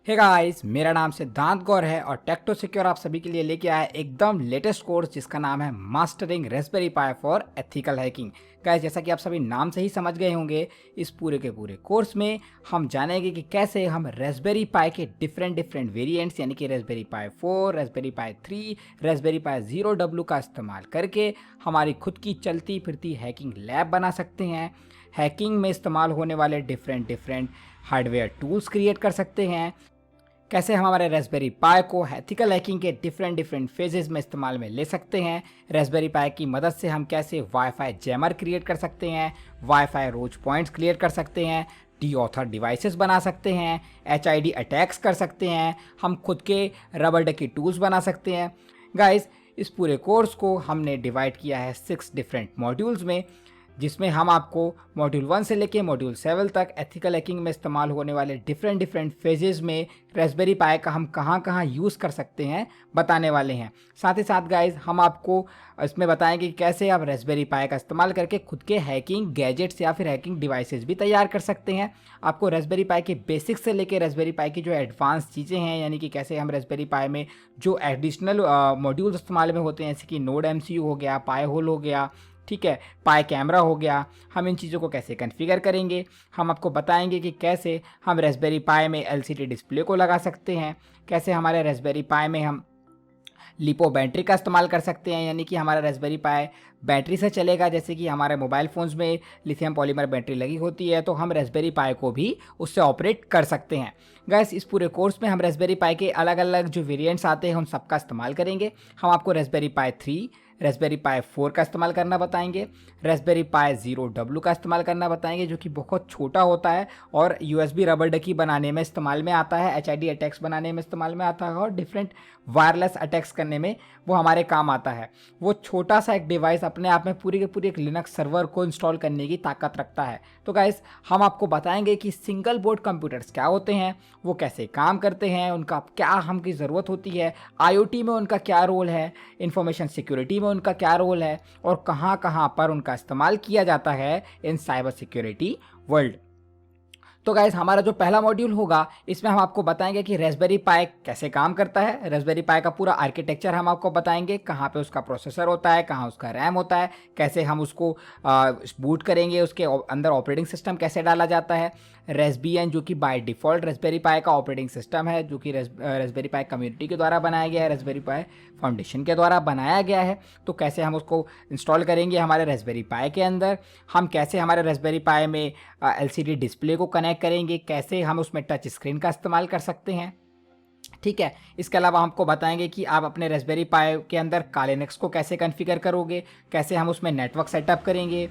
Hey guys, मेरा नाम सिद्धांत गौर है और टेक2secure आप सभी के लिए लेके आया एकदम लेटेस्ट कोर्स जिसका नाम है mastering Raspberry pi for ethical hacking. Guys, जैसा कि आप सभी नाम से ही समझ गए होंगे, इस पूरे के पूरे कोर्स में हम जानेंगे कि कैसे हम रास्पबेरी पाई के डिफरेंट वेरिएंट्स यानी कि रास्पबेरी पाई 4, रास्पबेरी पाई 3, रास्पबेरी पाई 0W का इस्तेमाल करके हमारी खुद की चलती फिरती हैकिंग लैब बना सकते हैं। हैकिंग में इस्तेमाल होने वाले डिफरेंट हार्डवेयर टूल्स क्रिएट कर सकते हैं। कैसे हम हमारे रास्पबेरी पाई को एथिकल हैकिंग के डिफरेंट फेजेस में इस्तेमाल में ले सकते हैं। रास्पबेरी पाई की मदद से हम कैसे वाईफाई जैमर क्रिएट कर सकते हैं, वाईफाई रोज पॉइंट्स क्रिएट कर सकते हैं, डीऑथर डिवाइसेस बना सकते हैं, HID अटैक्स कर सकते हैं, हम खुद के रबर डकी टूल्स बना सकते हैं। गाइस, इस पूरे कोर्स को हमने डिवाइड किया है 6 डिफरेंट मॉड्यूल्स में, जिसमें हम आपको मॉड्यूल 1 से लेके मॉड्यूल 7 तक एथिकल हैकिंग में इस्तेमाल होने वाले डिफरेंट फेजेस में रास्पबेरी पाई का हम कहाँ यूज़ कर सकते हैं बताने वाले हैं। साथ ही साथ गाइज, हम आपको इसमें बताएंगे कि कैसे आप रास्पबेरी पाई का इस्तेमाल करके खुद के हैकिंग गैजेट्स या फिर हैकिंग डिवाइसेस भी तैयार कर सकते हैं। आपको रास्पबेरी पाई के बेसिक्स से लेके रास्पबेरी पाई की जो एडवांस चीज़ें हैं, यानी कि कैसे हम रास्पबेरी पाई में जो एडिशनल मॉड्यूल्स इस्तेमाल में होते हैं, जैसे कि नोड MCU हो गया, पाई होल हो गया, ठीक है, पाई कैमरा हो गया, हम इन चीज़ों को कैसे कॉन्फ़िगर करेंगे। हम आपको बताएंगे कि कैसे हम रास्पबेरी पाई में LCD डिस्प्ले को लगा सकते हैं, कैसे हमारे रास्पबेरी पाई में हम लिपो बैटरी का इस्तेमाल कर सकते हैं, यानी कि हमारा रास्पबेरी पाई बैटरी से चलेगा। जैसे कि हमारे मोबाइल फ़ोन्स में लिथियम पॉलीमर बैटरी लगी होती है, तो हम रास्पबेरी पाई को भी उससे ऑपरेट कर सकते हैं। गैस, इस पूरे कोर्स में हम रास्पबेरी पाई के अलग अलग जो वेरिएंट्स आते हैं उन सबका इस्तेमाल करेंगे। हम आपको रास्पबेरी पाई 3, रास्पबेरी पाई 4 का इस्तेमाल करना बताएंगे, रास्पबेरी पाई 0W का इस्तेमाल करना बताएंगे, जो कि बहुत छोटा होता है और USB रबर डकी बनाने में इस्तेमाल में आता है, HID अटैक्स बनाने में इस्तेमाल में आता है और डिफरेंट वायरलेस अटैक्स करने में वो हमारे काम आता है। वो छोटा सा एक डिवाइस अपने आप में पूरी की पूरी एक लिनक्स सर्वर को इंस्टॉल करने की ताकत रखता है। तो गाइस, हम आपको बताएंगे कि सिंगल बोर्ड कंप्यूटर्स क्या होते हैं, वो कैसे काम करते हैं, उनका क्या हमकी ज़रूरत होती है, IoT में उनका क्या रोल है, इंफॉर्मेशन सिक्योरिटी में उनका क्या रोल है और कहाँ पर उनका इस्तेमाल किया जाता है इन साइबर सिक्योरिटी वर्ल्ड। तो गाइस, हमारा जो पहला मॉड्यूल होगा, इसमें हम आपको बताएंगे कि रास्पबेरी पाई कैसे काम करता है। रास्पबेरी पाई का पूरा आर्किटेक्चर हम आपको बताएंगे, कहाँ पे उसका प्रोसेसर होता है, कहाँ उसका रैम होता है, कैसे हम उसको बूट करेंगे, उसके अंदर ऑपरेटिंग सिस्टम कैसे डाला जाता है। रेसबीएन, जो कि बाय डिफ़ॉल्ट रास्पबेरी पाई का ऑपरेटिंग सिस्टम है, जो कि रास्पबेरी पाई कम्युनिटी के द्वारा बनाया गया है, रास्पबेरी पाई फाउंडेशन के द्वारा बनाया गया है। तो कैसे हम उसको इंस्टॉल करेंगे हमारे रास्पबेरी पाई के अंदर, हम कैसे हमारे रास्पबेरी पाई में LCD डिस्प्ले को कनेक्ट करेंगे, कैसे हम उसमें टच स्क्रीन का इस्तेमाल कर सकते हैं, ठीक है। इसके अलावा हमको बताएंगे कि आप अपने रास्पबेरी पाई के अंदर कालिनेक्स को कैसे कॉन्फ़िगर करोगे, कैसे हम उसमें नेटवर्क सेटअप करेंगे,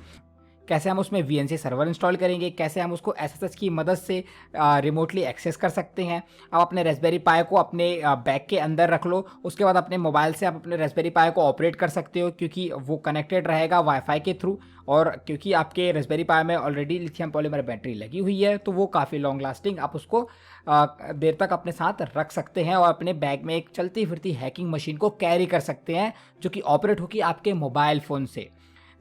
कैसे हम उसमें VNC सर्वर इंस्टॉल करेंगे, कैसे हम उसको SSH की मदद से रिमोटली एक्सेस कर सकते हैं। आप अपने रास्पबेरी पाई को अपने बैग के अंदर रख लो, उसके बाद अपने मोबाइल से आप अपने रास्पबेरी पाई को ऑपरेट कर सकते हो, क्योंकि वो कनेक्टेड रहेगा वाईफाई के थ्रू, और क्योंकि आपके रास्पबेरी पाई में ऑलरेडी लिथियम पॉलीमर बैटरी लगी हुई है, तो वो काफ़ी लॉन्ग लास्टिंग, आप उसको देर तक अपने साथ रख सकते हैं और अपने बैग में एक चलती फिरती हैकिंग मशीन को कैरी कर सकते हैं, जो कि ऑपरेट होगी आपके मोबाइल फ़ोन से।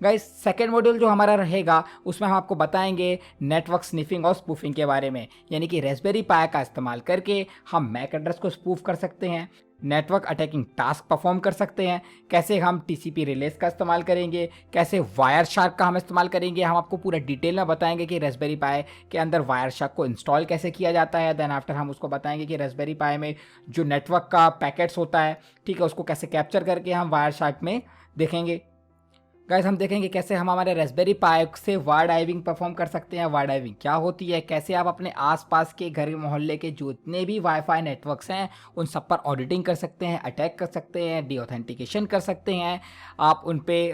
गाइस, सेकेंड मॉड्यूल जो हमारा रहेगा, उसमें हम आपको बताएंगे नेटवर्क स्निफिंग और स्पूफिंग के बारे में, यानी कि रास्पबेरी पाई का इस्तेमाल करके हम मैक एड्रेस को स्पूफ कर सकते हैं, नेटवर्क अटैकिंग टास्क परफॉर्म कर सकते हैं, कैसे हम TCP रिलेज का इस्तेमाल करेंगे, कैसे वायरशार्क का हम इस्तेमाल करेंगे। हम आपको पूरा डिटेल में बताएंगे कि रास्पबेरी पाई के अंदर वायरशार्क को इंस्टॉल कैसे किया जाता है। देन आफ्टर हम उसको बताएंगे कि रास्पबेरी पाई में जो नेटवर्क का पैकेट्स होता है, ठीक है, उसको कैसे कैप्चर करके हम वायरशार्क में देखेंगे। गाइस, हम देखेंगे कैसे हम हमारे रास्पबेरी पाई से वार डाइविंग परफॉर्म कर सकते हैं। वार डाइविंग क्या होती है, कैसे आप अपने आसपास के घर मोहल्ले के जितने भी वाईफाई नेटवर्क्स हैं उन सब पर ऑडिटिंग कर सकते हैं, अटैक कर सकते हैं, डीऑथेंटिकेशन कर सकते हैं। आप उन पे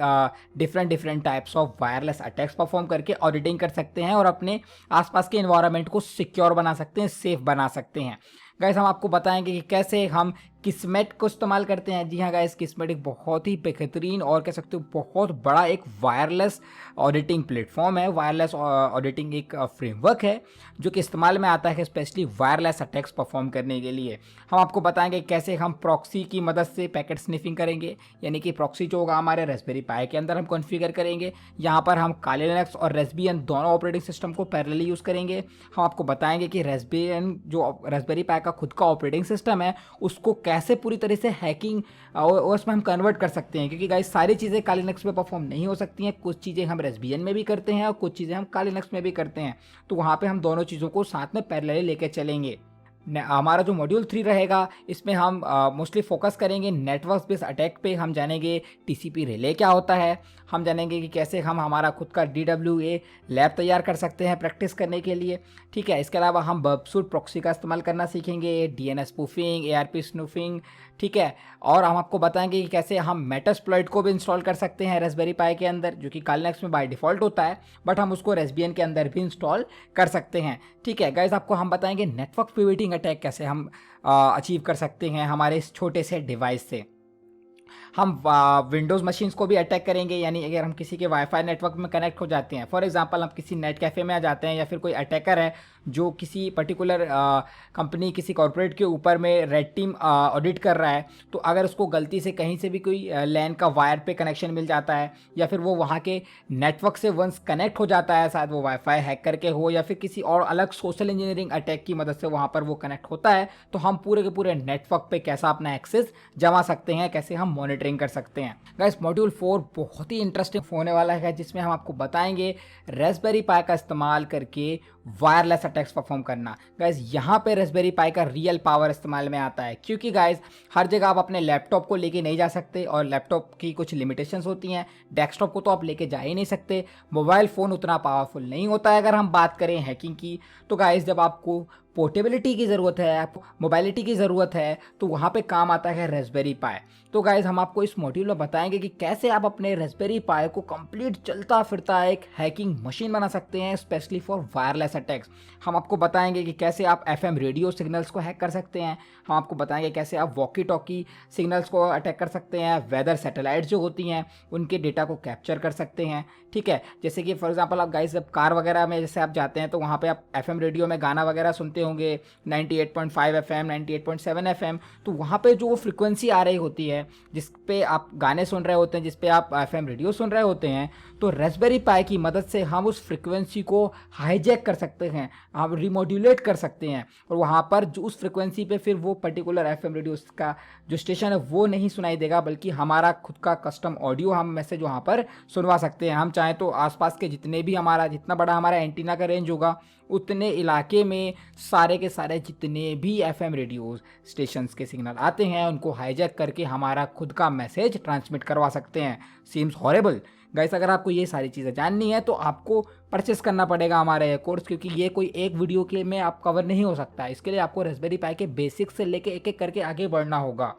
different types of wireless attacks perform करके ऑडिटिंग कर सकते हैं और अपने आसपास के इन्वायरमेंट को सिक्योर बना सकते हैं, सेफ बना सकते हैं। गाइस, हम आपको बताएंगे कि कैसे हम किस्मेट को इस्तेमाल करते हैं। जी हाँ गाइस, किस्मेट एक बहुत ही बेहतरीन और कह सकते हो बहुत बड़ा एक वायरलेस ऑडिटिंग प्लेटफॉर्म है। वायरलेस ऑडिटिंग एक फ्रेमवर्क है जो कि इस्तेमाल में आता है स्पेशली वायरलेस अटैक्स परफॉर्म करने के लिए। हम आपको बताएंगे कैसे हम प्रॉक्सी की मदद से पैकेट स्निफिंग करेंगे, यानी कि प्रॉक्सी जो होगा हमारे रास्पबेरी पाई के अंदर हम कॉन्फ़िगर करेंगे। यहाँ पर हम काले लिनक्स और रास्पबियन दोनों ऑपरेटिंग सिस्टम को पैरेलली यूज़ करेंगे। हम आपको बताएंगे कि रास्पबियन जो रास्पबेरी पाई का खुद का ऑपरेटिंग सिस्टम है उसको कैसे पूरी तरह से हैकिंग और उसमें हम कन्वर्ट कर सकते हैं, क्योंकि गाइस सारी चीज़ें काली लिनक्स में परफॉर्म नहीं हो सकती हैं। कुछ चीज़ें हम रास्पबियन में भी करते हैं और कुछ चीज़ें हम काली लिनक्स में भी करते हैं, तो वहाँ पे हम दोनों चीज़ों को साथ में पैरेलली लेके चलेंगे। हमारा जो मॉड्यूल 3 रहेगा इसमें हम मोस्टली फोकस करेंगे नेटवर्क बेस्ड अटैक पे। हम जानेंगे टीसीपी रिले क्या होता है, हम जानेंगे कि कैसे हम हमारा खुद का DWA लैब तैयार कर सकते हैं प्रैक्टिस करने के लिए, ठीक है। इसके अलावा हम बर्बसूट प्रॉक्सी का इस्तेमाल करना सीखेंगे, DNS स्पूफिंग, ARP स्नूफिंग, ठीक है। और हम आपको बताएंगे कि कैसे हम मेटास्प्लॉइट को भी इंस्टॉल कर सकते हैं रास्पबेरी पाई के अंदर, जो कि काली लिनक्स में बाय डिफ़ॉल्ट होता है, बट हम उसको रास्पबियन के अंदर भी इंस्टॉल कर सकते हैं, ठीक है। गाइस आपको हम बताएंगे नेटवर्क पिवटिंग अटैक कैसे हम अचीव कर सकते हैं हमारे इस छोटे से डिवाइस से। हम विंडोज़ मशीन्स को भी अटैक करेंगे, यानी अगर हम किसी के वाईफाई नेटवर्क में कनेक्ट हो जाते हैं, फॉर एग्जांपल हम किसी नेट कैफ़े में आ जाते हैं या फिर कोई अटैकर है जो किसी पर्टिकुलर कंपनी किसी कॉर्पोरेट के ऊपर में रेड टीम ऑडिट कर रहा है, तो अगर उसको गलती से कहीं से भी कोई लैन का वायर पे कनेक्शन मिल जाता है या फिर वो वहाँ के नेटवर्क से वंस कनेक्ट हो जाता है, शायद वो वाईफाई हैक करके हो या फिर किसी और अलग सोशल इंजीनियरिंग अटैक की मदद से वहाँ पर वो कनेक्ट होता है, तो हम पूरे के पूरे नेटवर्क पे कैसा अपना एक्सेस जमा सकते हैं, कैसे हम मॉनिटरिंग कर सकते हैं। गाइस मॉड्यूल 4 बहुत ही इंटरेस्टिंग होने वाला है, जिसमें हम आपको बताएंगे रास्पबेरी पाई का इस्तेमाल करके वायरलेस अटैक्स परफॉर्म करना। गाइस यहाँ पे रास्पबेरी पाई का रियल पावर इस्तेमाल में आता है, क्योंकि गाइस हर जगह आप अपने लैपटॉप को लेके नहीं जा सकते और लैपटॉप की कुछ लिमिटेशंस होती हैं। डेस्कटॉप को तो आप लेके जा ही नहीं सकते, मोबाइल फ़ोन उतना पावरफुल नहीं होता है। अगर हम बात करें हैकिंग की, तो गाइस जब आपको पोर्टेबिलिटी की ज़रूरत है, आपको मोबाइलिटी की ज़रूरत है, तो वहाँ पे काम आता है रास्पबेरी पाई। तो गाइस हम आपको इस मॉड्यूल में बताएंगे कि कैसे आप अपने रास्पबेरी पाई को कंप्लीट चलता फिरता एक हैकिंग मशीन बना सकते हैं, स्पेशली फॉर वायरलेस अटैक्स। हम आपको बताएंगे कि कैसे आप FM रेडियो सिग्नल्स को हैक कर सकते हैं। हम आपको बताएंगे कैसे आप वॉकी टॉकी सिग्नल्स को अटैक कर सकते हैं, वेदर सैटेलाइट्स जो होती हैं उनके डेटा को कैप्चर कर सकते हैं, ठीक है। जैसे कि फॉर एग्जांपल आप गाइस जब कार वगैरह में जैसे आप जाते हैं तो वहाँ पे आप FM रेडियो में गाना वगैरह सुनते होंगे 98.5 FM, 98.7 FM, तो वहाँ पे जो फ्रिक्वेंसी आ रही होती है जिस पे आप गाने सुन रहे होते हैं, जिस पे आप FM रेडियो सुन रहे होते हैं, तो रास्पबेरी पाई की मदद से हम उस फ्रिक्वेंसी को हाईजैक कर सकते हैं, हम रिमोड्यूलेट कर सकते हैं, और वहाँ पर जो उस फ्रिक्वेंसी पे फिर वो पर्टिकुलर FM रेडियो का जो स्टेशन है वो नहीं सुनाई देगा, बल्कि हमारा खुद का कस्टम ऑडियो हम मैसेज वहाँ पर सुनवा सकते हैं। हम चाहें तो आसपास के जितने भी जितना बड़ा हमारा एंटीना का रेंज होगा उतने इलाके में सारे के सारे जितने भी FM रेडियो स्टेशंस के सिग्नल आते हैं उनको हाईजैक करके हमारा खुद का मैसेज ट्रांसमिट करवा सकते हैं। Seems horrible guys. अगर आपको ये सारी चीज़ें जाननी है तो आपको परचेस करना पड़ेगा हमारा ये कोर्स, क्योंकि ये कोई एक वीडियो के में आप कवर नहीं हो सकता है। इसके लिए आपको रास्पबेरी पाई के बेसिक्स से लेके एक एक करके आगे बढ़ना होगा।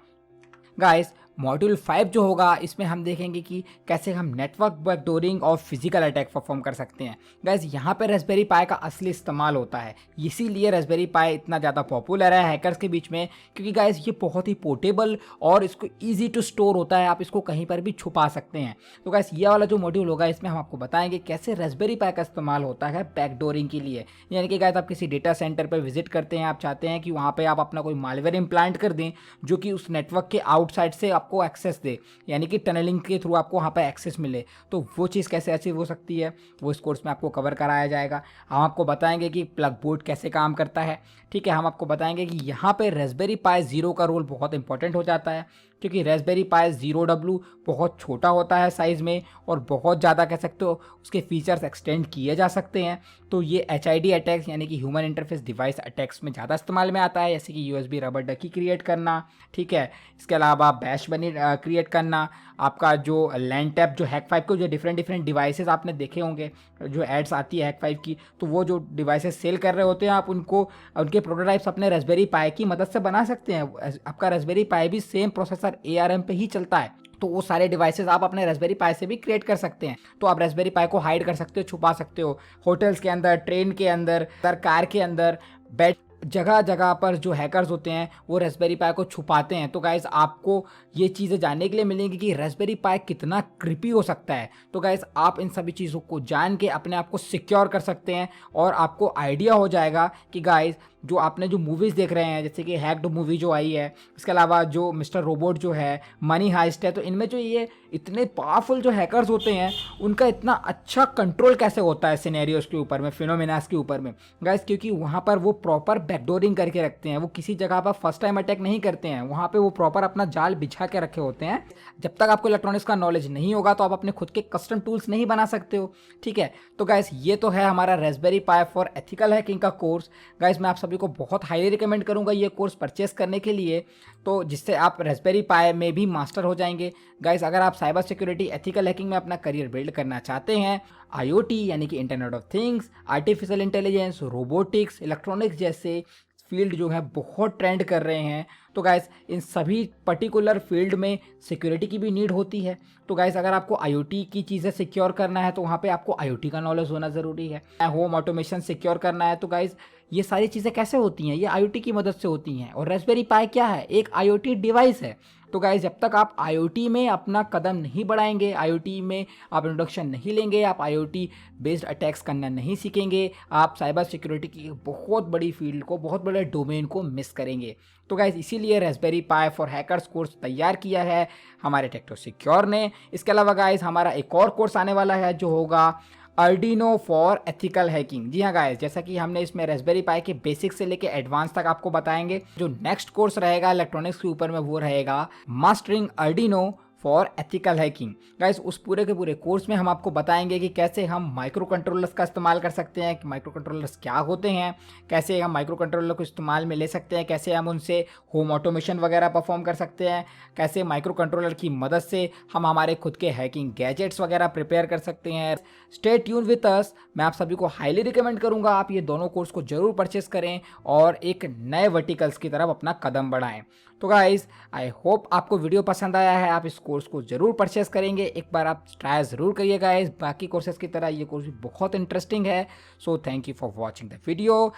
गाइस मॉड्यूल 5 जो होगा इसमें हम देखेंगे कि कैसे हम नेटवर्क बैकडोरिंग और फिजिकल अटैक परफॉर्म कर सकते हैं। गाइस यहाँ पे रास्पबेरी पाई का असली इस्तेमाल होता है, इसीलिए रास्पबेरी पाई इतना ज़्यादा पॉपुलर है हैकर्स के बीच में, क्योंकि गाइस ये बहुत ही पोर्टेबल और इसको ईजी टू स्टोर होता है, आप इसको कहीं पर भी छुपा सकते हैं। तो गाइस ये वाला जो मॉड्यूल होगा इसमें हम आपको बताएंगे कैसे रास्पबेरी पाई का इस्तेमाल होता है बैकडोरिंग के लिए। यानी कि गाइस आप किसी डेटा सेंटर पर विजिट करते हैं, आप चाहते हैं कि वहाँ पर आप अपना कोई मालवेयर इम्प्लांट कर दें जो कि उस नेटवर्क के आउटसाइड से आपको एक्सेस दे, यानी कि टनलिंग के थ्रू आपको वहाँ पर एक्सेस मिले। तो वो चीज़ कैसे अचीव हो सकती है वो इस कोर्स में आपको कवर कराया जाएगा। हम आपको बताएंगे कि प्लग बोर्ड कैसे काम करता है, ठीक है। हम आपको बताएंगे कि यहाँ पे रास्पबेरी पाई 0 का रोल बहुत इंपॉर्टेंट हो जाता है, क्योंकि रास्पबेरी पाई 0W बहुत छोटा होता है साइज़ में और बहुत ज़्यादा कह सकते हो उसके फीचर्स एक्सटेंड किए जा सकते हैं। तो ये HID अटैक्स यानी कि ह्यूमन इंटरफेस डिवाइस अटैक्स में ज़्यादा इस्तेमाल में आता है, जैसे कि USB रबर डकी क्रिएट करना, ठीक है। इसके अलावा बैश बनी क्रिएट करना, आपका जो लैंड टैप जो हैक5 को जो डिफरेंट डिवाइसेस आपने देखे होंगे जो एड्स आती है हैक5 की, तो वो जो डिवाइसेस सेल कर रहे होते हैं आप उनको उनके प्रोटोटाइप्स अपने रास्पबेरी पाई की मदद से बना सकते हैं। आपका रास्पबेरी पाई भी सेम प्रोसेसर ARM पे ही चलता है, तो वो सारे डिवाइसेस आप अपने रास्पबेरी पाई से भी क्रिएट कर सकते हैं। तो आप रास्पबेरी पाई को हाइड कर सकते हो, छुपा सकते हो, होटल्स के अंदर, ट्रेन के अंदर, कार के अंदर, बेड जगह जगह पर जो हैकर्स होते हैं वो रेस्पबेरी पाई को छुपाते हैं। तो गाइस आपको ये चीज़ें जानने के लिए मिलेंगी कि रेस्पबेरी पाई कितना क्रिपी हो सकता है। तो गाइस आप इन सभी चीज़ों को जान के अपने आप को सिक्योर कर सकते हैं और आपको आइडिया हो जाएगा कि गाइस जो आपने जो मूवीज़ देख रहे हैं, जैसे कि हैक्ड मूवी जो आई है, इसके अलावा जो मिस्टर रोबोट जो है, मनी हाइस्ट है, तो इनमें जो ये इतने पावरफुल जो हैकर्स होते हैं उनका इतना अच्छा कंट्रोल कैसे होता है सिनेरियोज के ऊपर में, फिनोमेनास के ऊपर में गाइस, क्योंकि वहाँ पर वो प्रॉपर बैकडोरिंग करके रखते हैं। वो किसी जगह पर फर्स्ट टाइम अटैक नहीं करते हैं, वहाँ पे वो प्रॉपर अपना जाल बिछा के रखे होते हैं। जब तक आपको इलेक्ट्रॉनिक्स का नॉलेज नहीं होगा तो आप अपने खुद के कस्टम टूल्स नहीं बना सकते हो, ठीक है। तो गाइस ये तो है हमारा Raspberry pi for ethical hacking का कोर्स। गाइस मैं आप सभी को बहुत हाईली रिकमेंड करूंगा ये कोर्स परचेस करने के लिए, तो जिससे आप रेस्पबेरी पाई में भी मास्टर हो जाएंगे। गाइस अगर आप साइबर सिक्योरिटी एथिकल हैकिंग में अपना करियर बिल्ड करना चाहते हैं, आईओटी यानी कि internet of things, artificial intelligence, robotics, electronics जैसे फील्ड जो है बहुत ट्रेंड कर रहे हैं, तो गाइस इन सभी पर्टिकुलर फील्ड में सिक्योरिटी की भी नीड होती है। तो गाइस अगर आपको आईओटी की चीज़ें सिक्योर करना है तो वहाँ पे आपको आईओटी का नॉलेज होना ज़रूरी है। होम ऑटोमेशन सिक्योर करना है तो गाइस ये सारी चीज़ें कैसे होती हैं, ये आईओटी की मदद से होती हैं। और रेस्पबेरी पाई क्या है, एक आईओटी डिवाइस है। तो गाइस जब तक आप आईओटी में अपना कदम नहीं बढ़ाएंगे, आईओटी में आप इंट्रोडक्शन नहीं लेंगे, आप आईओटी बेस्ड अटैक्स करना नहीं सीखेंगे, आप साइबर सिक्योरिटी की बहुत बड़ी फील्ड को, बहुत बड़े डोमेन को मिस करेंगे। तो गाइस इसीलिए Raspberry pi for hackers course तैयार किया है हमारे टेक2सिक्योर ने। इसके अलावा गाइस हमारा एक और कोर्स आने वाला है जो होगा अर्डिनो फॉर एथिकल हैकिंग। जी हाँ गाइस, जैसा कि हमने इसमें रेस्पबेरी पाई के बेसिक से लेके एडवांस तक आपको बताएंगे। जो नेक्स्ट कोर्स रहेगा इलेक्ट्रॉनिक्स के ऊपर में वो रहेगा mastering Arduino for ethical hacking. Guys उस पूरे के पूरे कोर्स में हम आपको बताएंगे कि कैसे हम माइक्रो कंट्रोलर्स का इस्तेमाल कर सकते हैं, कि माइक्रो कंट्रोलर्स क्या होते हैं, कैसे हम माइक्रो कंट्रोलर को इस्तेमाल में ले सकते हैं, कैसे हम उनसे होम ऑटोमेशन वगैरह परफॉर्म कर सकते हैं, कैसे माइक्रो कंट्रोलर की मदद से हम हमारे खुद के हैकिंग गैजेट्स वगैरह प्रिपेयर कर सकते हैं। Stay tune with us. मैं आप सभी को हाईली रिकमेंड करूँगा आप ये दोनों कोर्स को जरूर परचेस करें और एक नए वर्टिकल्स की तरफ अपना कदम बढ़ाएं। तो गाइस आई होप आपको वीडियो पसंद आया है, आप इस कोर्स को जरूर परचेस करेंगे। एक बार आप ट्राई ज़रूर करिएगा गाइस, बाकी कोर्सेज की तरह ये कोर्स भी बहुत इंटरेस्टिंग है। So thank you for watching the video.